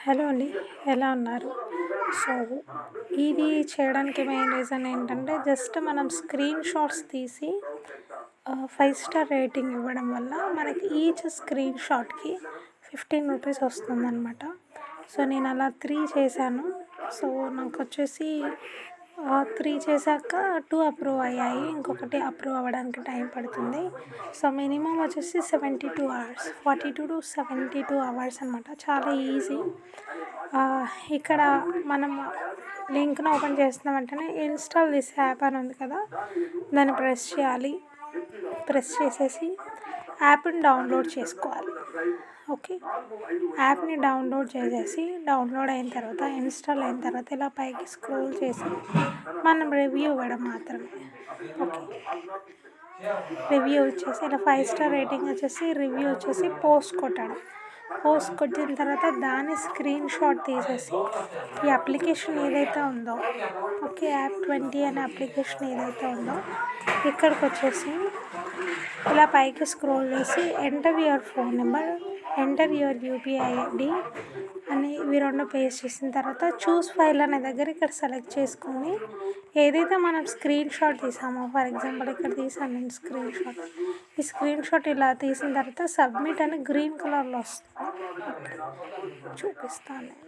Hello అండి, ఎలా ఉన్నారు? సో, ఇది చేయడానికి మెయిన్ రీజన్ ఏంటంటే జస్ట్ మనం స్క్రీన్ షాట్స్ తీసి 5 స్టార్ రేటింగ్ ఇవ్వడం వల్ల మనకి ఈచ్ స్క్రీన్ షాట్కి 15 రూపీస్ వస్తుందన్నమాట. సో నేను అలా 3 చేశాను. సో నాకు వచ్చేసి 3 చేశాక 2 అప్రూవ్ అయ్యాయి. ఇంకొకటి అప్రూవ్ అవ్వడానికి టైం పడుతుంది. సో మినిమం వచ్చేసి 72 అవర్స్, 42 to 72 అవర్స్ అనమాట. చాలా ఈజీ. ఇక్కడ మనం లింక్ను ఓపెన్ చేసిన వెంటనే ఇన్స్టాల్ దిస్ యాప్ అని ఉంది కదా, దాన్ని ప్రెస్ చేయాలి. ప్రెస్ చేసేసి యాప్ని డౌన్లోడ్ చేసుకోవాలి. ఓకే, యాప్ని డౌన్లోడ్ చేసేసి డౌన్లోడ్ అయిన తర్వాత ఇన్స్టాల్ అయిన తర్వాత ఇలా పైకి స్క్రోల్ చేసి మనం రివ్యూ ఇవ్వడం మాత్రమే. ఓకే, రివ్యూ వచ్చేసి ఇలా 5 స్టార్ రేటింగ్ వచ్చేసి రివ్యూ వచ్చేసి పోస్ట్ కొట్టడం. పోస్ట్ కొట్టిన తర్వాత దాని స్క్రీన్ షాట్ తీసేసి ఈ అప్లికేషన్ ఏదైతే ఉందో, ఓకే, యాప్ 20 అనే అప్లికేషన్ ఏదైతే ఉందో ఇక్కడికి వచ్చేసి ఇలా పైకి స్క్రోల్ చేసి enter your phone number, enter your UPI ID అని ఇవి రెండు పేస్ట్ చేసిన తర్వాత చూస్ ఫైల్ అనే దగ్గర ఇక్కడ సెలెక్ట్ చేసుకొని ఏదైతే మనం స్క్రీన్ షాట్ తీసామో, ఫర్ ఎగ్జాంపుల్ ఇక్కడ తీసాను నేను స్క్రీన్ షాట్, ఈ స్క్రీన్ షాట్ ఇలా తీసిన తర్వాత సబ్మిట్ అని గ్రీన్ కలర్లో వస్తుంది. చూపిస్తాను నేను.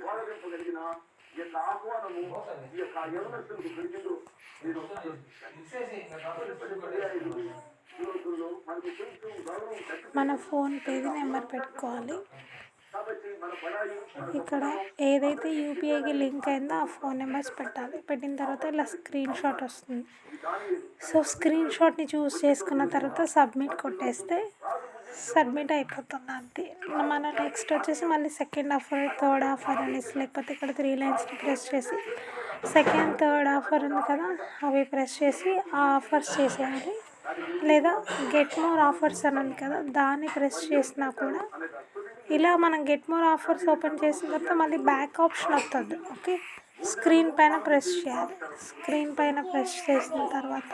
మన ఫోన్పేది నెంబర్ పెట్టుకోవాలి. ఇక్కడ ఏదైతే యూపీఐకి లింక్ అయిందో ఆ ఫోన్ నెంబర్స్ పెట్టాలి. పెట్టిన తర్వాత ఇలా స్క్రీన్ షాట్ వస్తుంది. సో స్క్రీన్ షాట్ని చూస్ చేసుకున్న తర్వాత సబ్మిట్ కొట్టేస్తే సబ్మిట్ అయిపోతుంది అంతే. మన నెక్స్ట్ వచ్చేసి మళ్ళీ సెకండ్ ఆఫర్, థర్డ్ ఆఫర్ అనేసి, లేకపోతే ఇక్కడ 3 లైన్స్ని ప్రెస్ చేసి సెకండ్, థర్డ్ ఆఫర్ ఉంది కదా అవి ప్రెస్ చేసి ఆ ఆఫర్స్ చేసేయాలి. లేదా గెట్ మోర్ ఆఫర్స్ అని ఉంది కదా దాన్ని ప్రెస్ చేసినా కూడా ఇలా మనం గెట్ మోర్ ఆఫర్స్ ఓపెన్ చేసిన తర్వాత మళ్ళీ బ్యాక్ ఆప్షన్ వస్తుంది. ఓకే, స్క్రీన్ పైన ప్రెస్ చేయాలి. స్క్రీన్ పైన ప్రెస్ చేసిన తర్వాత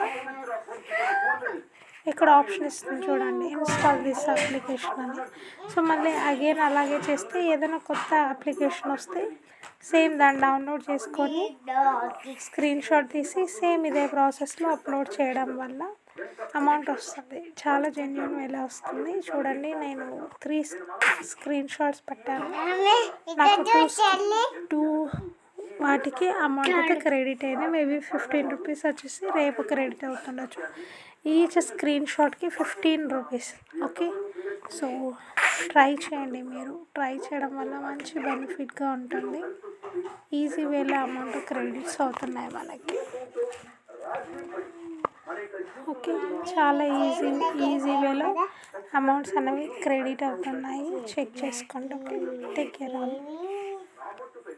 ఇక్కడ ఆప్షన్ ఇస్తుంది చూడండి, ఇన్స్టాల్ దిస్ అప్లికేషన్ అని. సో మళ్ళీ అగైన్ అలాగే చేస్తే ఏదైనా కొత్త అప్లికేషన్ వస్తే సేమ్ దాన్ని డౌన్లోడ్ చేసుకొని స్క్రీన్ షాట్ తీసి సేమ్ ఇదే ప్రాసెస్లో అప్లోడ్ చేయడం వల్ల అమౌంట్ వస్తుంది. చాలా జెన్యూన్ వేలో వస్తుంది. చూడండి, నేను 3 స్క్రీన్ షాట్స్ పెట్టాను. నాకు 2 వాటికి అమౌంట్ అయితే క్రెడిట్ అయింది. మేబీ 15 రూపీస్ వచ్చేసి రేపు క్రెడిట్ అవుతుండొచ్చు. ఈచ్ స్క్రీన్ షాట్కి 15 రూపీస్. ఓకే, సో ట్రై చేయండి. మీరు ట్రై చేయడం వల్ల మంచి బెనిఫిట్గా ఉంటుంది. ఈజీ వేలో అమౌంట్ క్రెడిట్స్ అవుతున్నాయి మనకి. ఓకే, చాలా ఈజీ వేలో అమౌంట్స్ అనేవి క్రెడిట్ అవుతున్నాయి. చెక్ చేసుకోండి. Okay, take care all.